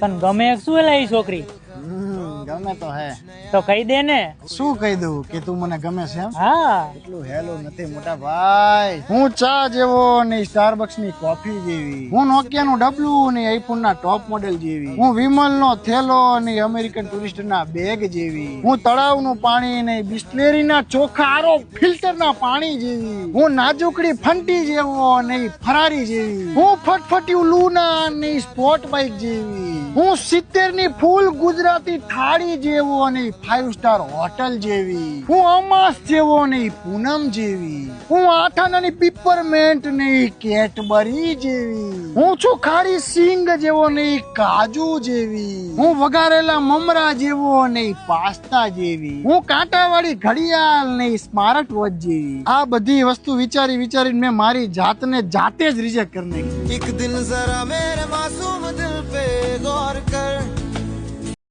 તને ગમે શું એલા ઈ છોકરી? ગમે તો હે તો કહી દે ને. શું કહી દઉં કે તું મને ગમે છે એમ? હા એટલું હેલું નથી મોટા ભાઈ. હું ચા જેવો ને સ્ટારબક્સ ની કોફી જેવી, હું નોકિયા નું ડબલું ને આઈફોન ના ટોપ મોડેલ જેવી, હું વિમલ નો થેલો ને અમેરિકન ટુરિસ્ટ ના બેગ જેવી, હું તળાવ નું પાણી ને બિસ્લેરી ના ચોખ્ખા આરો ફિલ્ટર ના પાણી જેવી, હું નાજુકડી ફંટી જેવો ને ફરારી જેવી, હું ફટફટ્યું લૂના ને સ્પોર્ટ બાઇક જેવી, હું 70 ની ફૂલ ગુજરાતી થાળી જેવો ને 5 સ્ટાર હોટલ જેવી, હું અમાસ જેવો ને પૂનમ જેવી, હું આઠાનાની પીપરમેન્ટ ને કેટબરી જેવી, હું છું ખારી સિંગ જેવો ને કાજુ જેવી, હું વઘારેલા મમરા જેવો ને પાસ્તા જેવી, હું કાંટાવાળી ઘડિયાળ ને સ્માર્ટ વોચ જેવી. આ બધી વસ્તુ વિચારીને મેં મારી જાતને જાતે જ રિજેક્ટ કરી નાખી. एक दिन जरा मेरे मासूम